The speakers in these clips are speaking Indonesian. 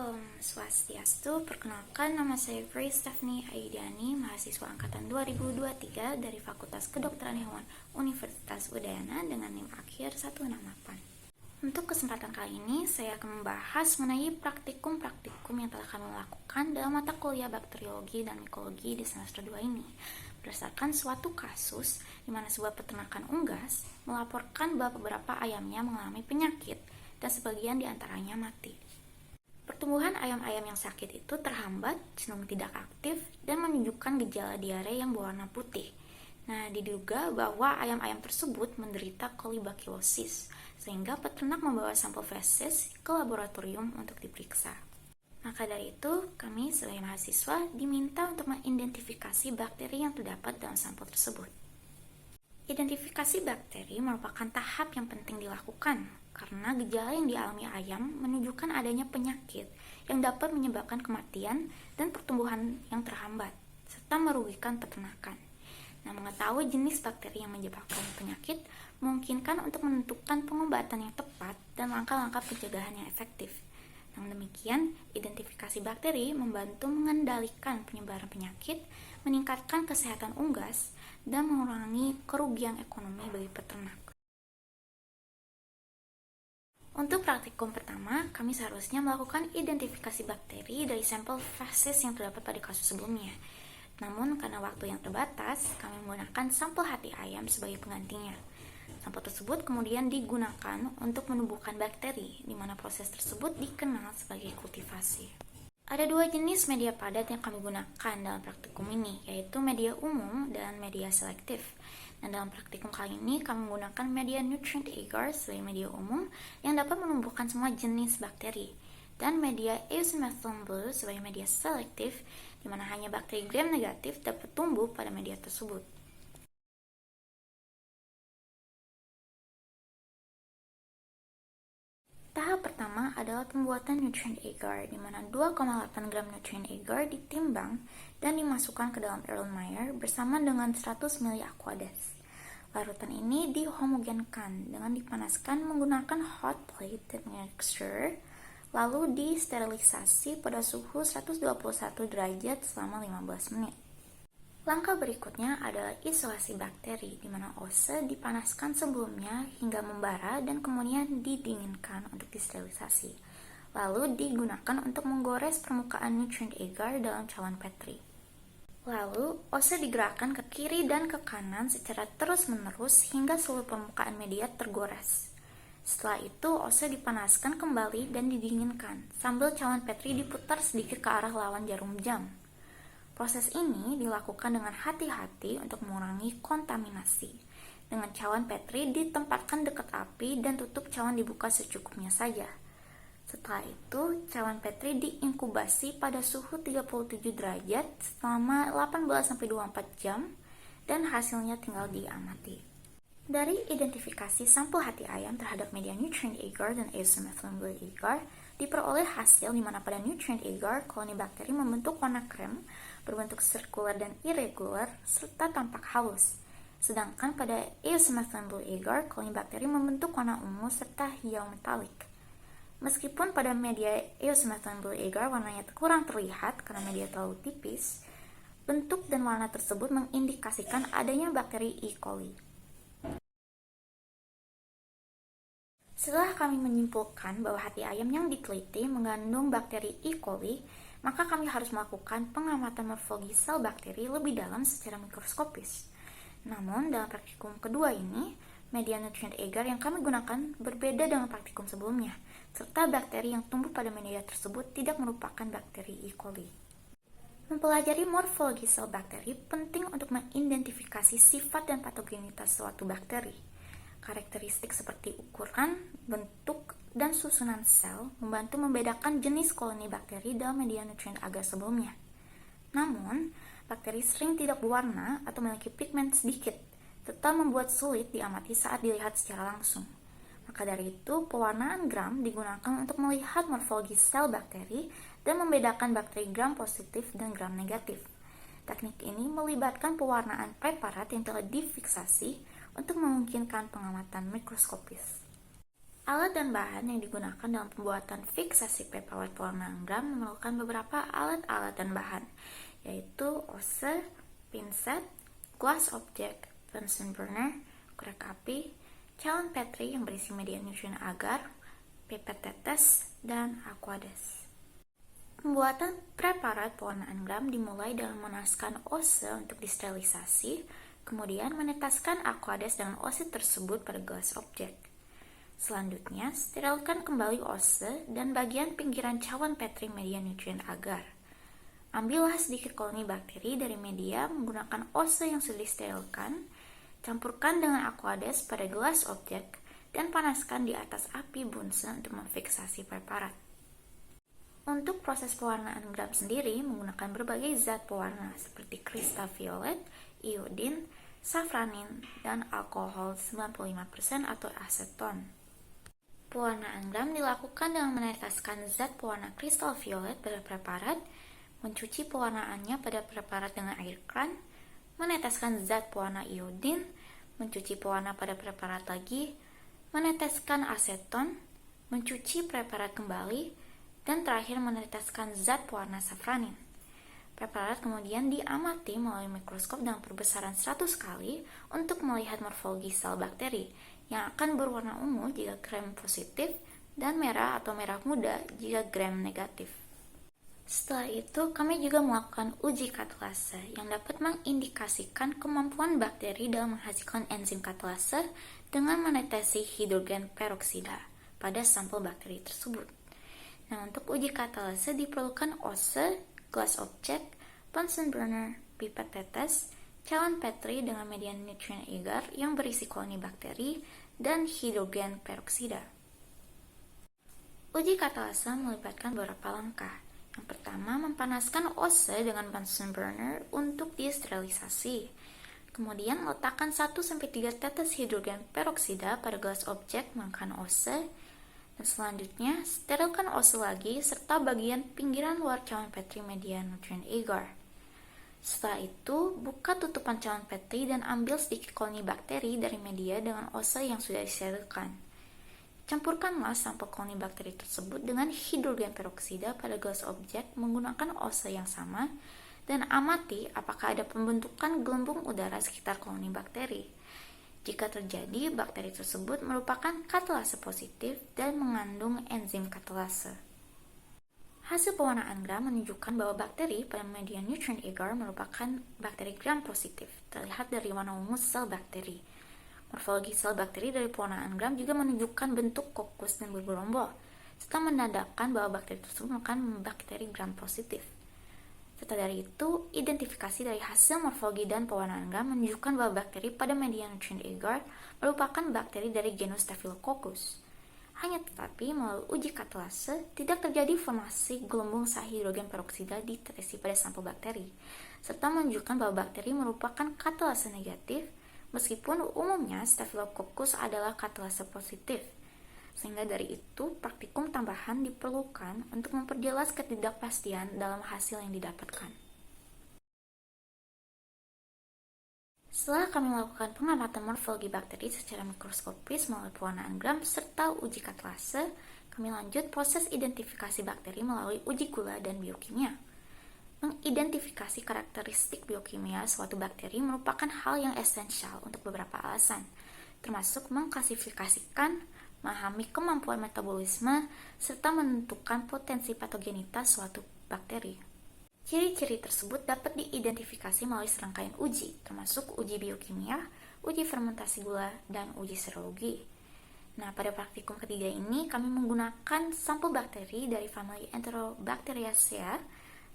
Om Swastiastu, perkenalkan nama saya Grace Stephanie Aidiani, mahasiswa angkatan 2023 dari Fakultas Kedokteran Hewan Universitas Udayana dengan NIM akhir 168. Untuk kesempatan kali ini, saya akan membahas mengenai praktikum-praktikum yang telah kami lakukan dalam mata kuliah bakteriologi dan mikologi di semester 2 ini, berdasarkan suatu kasus di mana sebuah peternakan unggas melaporkan bahwa beberapa ayamnya mengalami penyakit dan sebagian diantaranya mati. Pertumbuhan ayam-ayam yang sakit itu terhambat, cenderung tidak aktif, dan menunjukkan gejala diare yang berwarna putih. Nah, diduga bahwa ayam-ayam tersebut menderita kolibakilosis, sehingga peternak membawa sampel feses ke laboratorium untuk diperiksa. Maka dari itu, kami sebagai mahasiswa diminta untuk mengidentifikasi bakteri yang terdapat dalam sampel tersebut. Identifikasi bakteri merupakan tahap yang penting dilakukan, karena gejala yang dialami ayam menunjukkan adanya penyakit yang dapat menyebabkan kematian dan pertumbuhan yang terhambat, serta merugikan peternakan. Nah, mengetahui jenis bakteri yang menyebabkan penyakit memungkinkan untuk menentukan pengobatan yang tepat dan langkah-langkah pencegahan yang efektif. Namun demikian, identifikasi bakteri membantu mengendalikan penyebaran penyakit, meningkatkan kesehatan unggas, dan mengurangi kerugian ekonomi bagi peternak. Untuk praktikum pertama, kami seharusnya melakukan identifikasi bakteri dari sampel feses yang terdapat pada kasus sebelumnya. Namun, karena waktu yang terbatas, kami menggunakan sampel hati ayam sebagai penggantinya. Sampel tersebut kemudian digunakan untuk menumbuhkan bakteri, di mana proses tersebut dikenal sebagai kultivasi. Ada dua jenis media padat yang kami gunakan dalam praktikum ini, yaitu media umum dan media selektif. Nah, dalam praktikum kali ini kami menggunakan media nutrient agar sebagai media umum yang dapat menumbuhkan semua jenis bakteri, dan media eosinethium blue sebagai media selektif, di mana hanya bakteri gram negatif dapat tumbuh pada media tersebut. Tahap pertama adalah pembuatan nutrient agar, di mana 2,8 gram nutrient agar ditimbang dan dimasukkan ke dalam Erlenmeyer bersama dengan 100 ml Aquades. Larutan ini dihomogenkan dengan dipanaskan menggunakan hot plate mixture, lalu disterilisasi pada suhu 121 derajat selama 15 menit. Langkah berikutnya adalah isolasi bakteri, di mana ose dipanaskan sebelumnya hingga membara dan kemudian didinginkan untuk disterilisasi. Lalu digunakan untuk menggores permukaan nutrient agar dalam cawan Petri. Lalu, ose digerakkan ke kiri dan ke kanan secara terus-menerus hingga seluruh permukaan media tergores. Setelah itu, ose dipanaskan kembali dan didinginkan, sambil cawan Petri diputar sedikit ke arah lawan jarum jam. Proses ini dilakukan dengan hati-hati untuk mengurangi kontaminasi. Dengan cawan Petri ditempatkan dekat api dan tutup cawan dibuka secukupnya saja. Setelah itu, cawan Petri diinkubasi pada suhu 37 derajat selama 18-24 jam dan hasilnya tinggal diamati. Dari identifikasi sampel hati ayam terhadap media nutrient agar dan eosinethium blue agar, diperoleh hasil di mana pada nutrient agar koloni bakteri membentuk warna krem, berbentuk sirkular dan irregular, serta tampak halus. Sedangkan pada eosinethium blue agar, koloni bakteri membentuk warna ungu serta hijau metalik. Meskipun pada media eosinethium blue agar warnanya kurang terlihat karena media terlalu tipis, bentuk dan warna tersebut mengindikasikan adanya bakteri E. coli. Setelah kami menyimpulkan bahwa hati ayam yang diteliti mengandung bakteri E. coli, maka kami harus melakukan pengamatan morfologi sel bakteri lebih dalam secara mikroskopis. Namun, dalam praktikum kedua ini, media nutrient agar yang kami gunakan berbeda dengan praktikum sebelumnya, serta bakteri yang tumbuh pada media tersebut tidak merupakan bakteri E. coli. Mempelajari morfologi sel bakteri penting untuk mengidentifikasi sifat dan patogenitas suatu bakteri. Karakteristik seperti ukuran, bentuk, dan susunan sel membantu membedakan jenis koloni bakteri dalam media nutrient agar sebelumnya. Namun, bakteri sering tidak berwarna atau memiliki pigmen sedikit, serta membuat sulit diamati saat dilihat secara langsung. Maka dari itu, pewarnaan gram digunakan untuk melihat morfologi sel bakteri dan membedakan bakteri gram positif dan gram negatif. Teknik ini melibatkan pewarnaan preparat yang telah difiksasi untuk memungkinkan pengamatan mikroskopis. Alat dan bahan yang digunakan dalam pembuatan fiksasi paperweight pewarna gram memerlukan beberapa alat-alat dan bahan, yaitu ose, pinset, glass object, Bunsen burner, korek api, cairan Petri yang berisi media nutrien agar, pipet tetes, dan aquades. Pembuatan preparat pewarnaan gram dimulai dengan memanaskan ose untuk disterilisasi, kemudian meneteskan aquades dengan ose tersebut pada gelas objek. Selanjutnya, sterilkan kembali ose dan bagian pinggiran cawan Petri media nutrien agar. Ambillah sedikit koloni bakteri dari media menggunakan ose yang sudah disterilkan, campurkan dengan aquades pada gelas objek, dan panaskan di atas api Bunsen untuk memfiksasi preparat. Untuk proses pewarnaan gram sendiri menggunakan berbagai zat pewarna seperti kristal violet, iodin, safranin, dan alkohol 95% atau aseton. Pewarnaan gram dilakukan dengan meneteskan zat pewarna kristal violet pada preparat, mencuci pewarnaannya pada preparat dengan air kran, meneteskan zat pewarna iodin, mencuci pewarna pada preparat lagi, meneteskan aseton, mencuci preparat kembali, dan terakhir meneteskan zat pewarna safranin. Preparat kemudian diamati melalui mikroskop dengan perbesaran 100 kali untuk melihat morfologi sel bakteri yang akan berwarna ungu jika gram positif dan merah atau merah muda jika gram negatif. Setelah itu, kami juga melakukan uji katalase yang dapat mengindikasikan kemampuan bakteri dalam menghasilkan enzim katalase dengan menetesi hidrogen peroksida pada sampel bakteri tersebut. Nah, untuk uji katalase diperlukan ose, glass object, Bunsen burner, pipet tetes, cairan Petri dengan media nutrien agar yang berisi koloni bakteri, dan hidrogen peroksida. Uji katalase melibatkan beberapa langkah. Yang pertama, mempanaskan ose dengan Bunsen burner untuk disterilisasi. Kemudian, letakkan 1-3 tetes hidrogen peroksida pada gelas objek menggunakan ose. Dan selanjutnya, sterilkan ose lagi serta bagian pinggiran luar cawan Petri media nutrien agar. Setelah itu, buka tutupan cawan Petri dan ambil sedikit koloni bakteri dari media dengan ose yang sudah disterilkan. Campurkanlah sampel koloni bakteri tersebut dengan hidrogen peroksida pada gelas objek menggunakan ose yang sama dan amati apakah ada pembentukan gelembung udara sekitar koloni bakteri. Jika terjadi, bakteri tersebut merupakan katalase positif dan mengandung enzim katalase. Hasil pewarnaan gram menunjukkan bahwa bakteri pada media nutrien agar merupakan bakteri gram positif, terlihat dari warna ungu sel bakteri. Morfologi sel bakteri dari pewarnaan gram juga menunjukkan bentuk kokus dan bergerombol, serta menandakan bahwa bakteri tersebut merupakan bakteri gram positif. Serta dari itu, identifikasi dari hasil morfologi dan pewarnaan gram menunjukkan bahwa bakteri pada media nutrien agar merupakan bakteri dari genus Staphylococcus. Hanya tetapi, melalui uji katalase, tidak terjadi formasi gelembung sah hidrogen peroksida di tetesi pada sampel bakteri, serta menunjukkan bahwa bakteri merupakan katalase negatif, meskipun umumnya Staphylococcus adalah katalase positif. Sehingga dari itu, praktikum tambahan diperlukan untuk memperjelas ketidakpastian dalam hasil yang didapatkan. Setelah kami melakukan pengamatan morfologi bakteri secara mikroskopis melalui pewarnaan gram serta uji katalase, kami lanjut proses identifikasi bakteri melalui uji gula dan biokimia. Mengidentifikasi karakteristik biokimia suatu bakteri merupakan hal yang esensial untuk beberapa alasan, termasuk mengklasifikasikan, memahami kemampuan metabolisme, serta menentukan potensi patogenitas suatu bakteri. Ciri-ciri tersebut dapat diidentifikasi melalui serangkaian uji, termasuk uji biokimia, uji fermentasi gula, dan uji serologi. Nah, pada praktikum ketiga ini, kami menggunakan sampel bakteri dari famili Enterobacteriaceae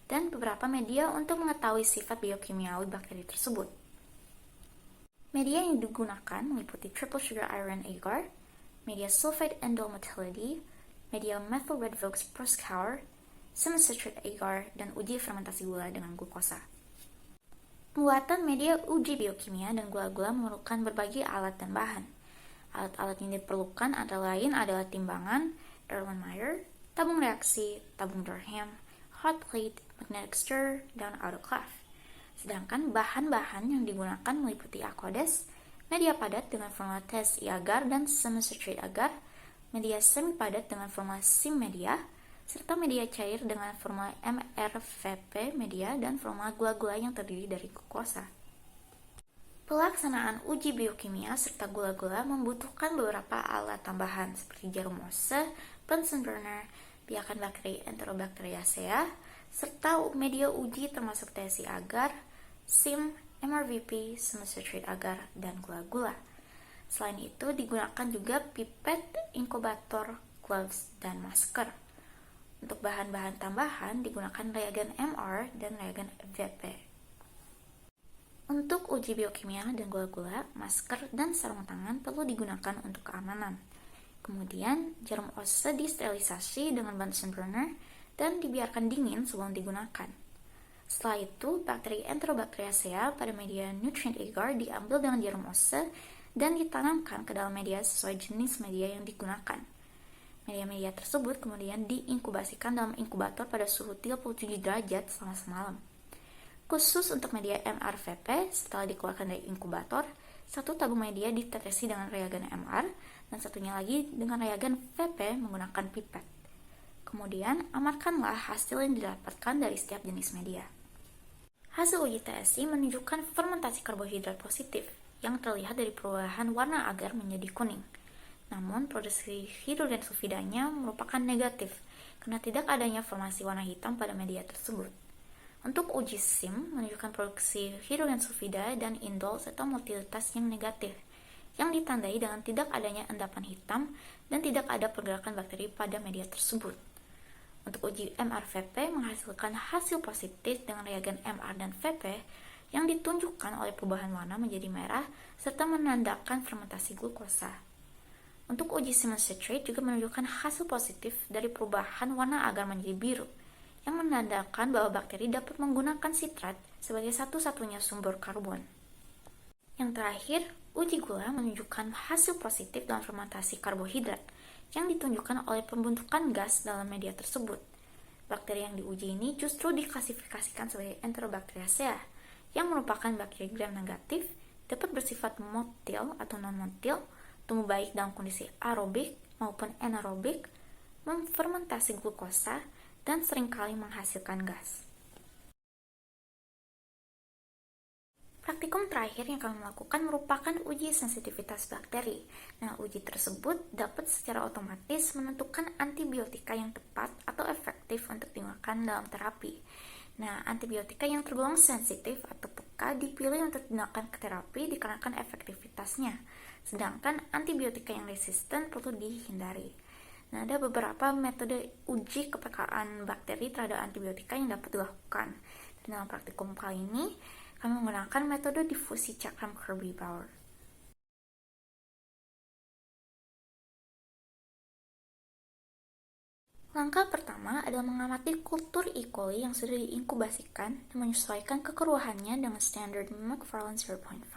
dan beberapa media untuk mengetahui sifat biokimiawi bakteri tersebut. Media yang digunakan meliputi triple sugar iron agar, media sulfide indole motility, media methyl red vox proscour, semi-citrate agar, dan uji fermentasi gula dengan glukosa. Pembuatan media uji biokimia dan gula-gula memerlukan berbagai alat dan bahan. Alat-alat yang diperlukan antara lain adalah timbangan, Erlenmeyer, tabung reaksi, tabung Durham, hot plate, magnetic stirrer, dan autoclave. Sedangkan bahan-bahan yang digunakan meliputi aquades, media padat dengan formula tes agar dan semi-citrate agar, media semi padat dengan formula SIM media, serta media cair dengan formula MRVP media dan formula gula-gula yang terdiri dari glukosa. Pelaksanaan uji biokimia serta gula-gula membutuhkan beberapa alat tambahan seperti jarum Mohs, Bunsen burner, biakan bakteri Enterobacteriaceae, serta media uji termasuk TSI agar, SIM, MRVP, semi-citrate agar, dan gula-gula. Selain itu, digunakan juga pipet, inkubator, gloves, dan masker. Untuk bahan-bahan tambahan digunakan reagen MR dan reagen VP. Untuk uji biokimia dan gula-gula, masker dan sarung tangan perlu digunakan untuk keamanan. Kemudian, jarum ose disterilisasi dengan Bunsen burner dan dibiarkan dingin sebelum digunakan. Setelah itu, bakteri Enterobacteriaceae pada media nutrient agar diambil dengan jarum ose dan ditanamkan ke dalam media sesuai jenis media yang digunakan. Media-media tersebut kemudian diinkubasikan dalam inkubator pada suhu 37 derajat selama semalam. Khusus untuk media MRVP, setelah dikeluarkan dari inkubator, satu tabung media ditetesi dengan reagen MR dan satunya lagi dengan reagen VP menggunakan pipet. Kemudian, amarkanlah hasil yang didapatkan dari setiap jenis media. Hasil uji TSI menunjukkan fermentasi karbohidrat positif yang terlihat dari perubahan warna agar menjadi kuning. Namun, produksi hidrogen sulfidanya merupakan negatif karena tidak adanya formasi warna hitam pada media tersebut. Untuk uji SIM menunjukkan produksi hidrogen sulfida dan indol serta motilitas yang negatif, yang ditandai dengan tidak adanya endapan hitam dan tidak ada pergerakan bakteri pada media tersebut. Untuk uji MRVP menghasilkan hasil positif dengan reagen MR dan VP yang ditunjukkan oleh perubahan warna menjadi merah serta menandakan fermentasi glukosa. Untuk uji semi-citrate juga menunjukkan hasil positif dari perubahan warna agar menjadi biru, yang menandakan bahwa bakteri dapat menggunakan sitrat sebagai satu-satunya sumber karbon. Yang terakhir, uji gula menunjukkan hasil positif dalam fermentasi karbohidrat yang ditunjukkan oleh pembentukan gas dalam media tersebut. Bakteri yang diuji ini justru diklasifikasikan sebagai Enterobacteriaceae, yang merupakan bakteri gram negatif, dapat bersifat motil atau non-motil, tumbuh baik dalam kondisi aerobik maupun anaerobik, memfermentasi glukosa, dan seringkali menghasilkan gas. Praktikum terakhir yang kami lakukan merupakan uji sensitivitas bakteri. Nah, uji tersebut dapat secara otomatis menentukan antibiotika yang tepat atau efektif untuk digunakan dalam terapi. Nah, antibiotika yang tergolong sensitif atau peka dipilih untuk digunakan ke terapi dikarenakan efektivitasnya, sedangkan antibiotika yang resisten perlu dihindari. Nah, ada beberapa metode uji kepekaan bakteri terhadap antibiotika yang dapat dilakukan. Dan dalam praktikum kali ini, kami menggunakan metode difusi cakram Kirby-Bauer. Langkah pertama adalah mengamati kultur E. coli yang sudah diinkubasikan dan menyesuaikan kekeruhannya dengan standar Macfarlane 0.5.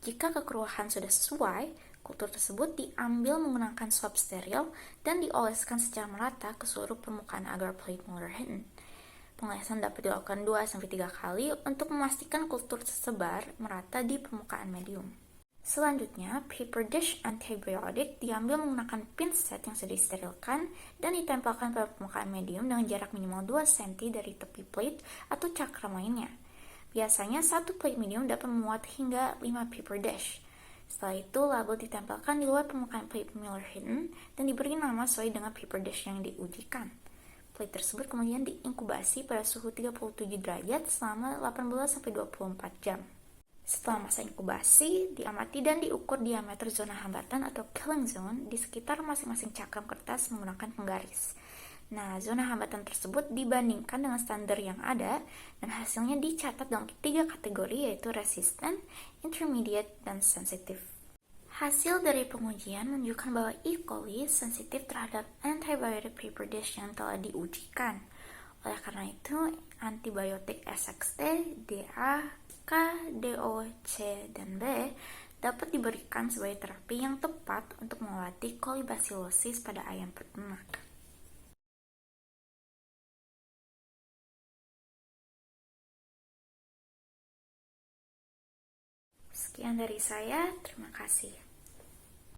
Jika kekeruhan sudah sesuai, kultur tersebut diambil menggunakan swab steril dan dioleskan secara merata ke seluruh permukaan agar plate Muller-Hinton. Pengolesan dapat dilakukan 2-3 kali untuk memastikan kultur tersebar merata di permukaan medium. Selanjutnya, paper dish antibiotik diambil menggunakan pinset yang sudah disterilkan dan ditempelkan pada permukaan medium dengan jarak minimal 2 cm dari tepi plate atau cakram lainnya. Biasanya, satu plate medium dapat memuat hingga 5 paper dish. Setelah itu, label ditempelkan di luar permukaan plate Muller-Hinton dan diberi nama sesuai dengan paper dish yang diujikan. Plate tersebut kemudian diinkubasi pada suhu 37 derajat selama 18-24 jam. Setelah masa inkubasi, diamati dan diukur diameter zona hambatan atau killing zone di sekitar masing-masing cakram kertas menggunakan penggaris. Nah, zona hambatan tersebut dibandingkan dengan standar yang ada dan hasilnya dicatat dalam 3 kategori yaitu resistant, intermediate, dan sensitif. Hasil dari pengujian menunjukkan bahwa E. coli sensitif terhadap antibiotic paper dish yang telah diujikan. Oleh karena itu, antibiotik SXT, DA, K, DO, C, dan B dapat diberikan sebagai terapi yang tepat untuk mengobati kolibasilosis pada ayam peternak. Sekian dari saya, terima kasih.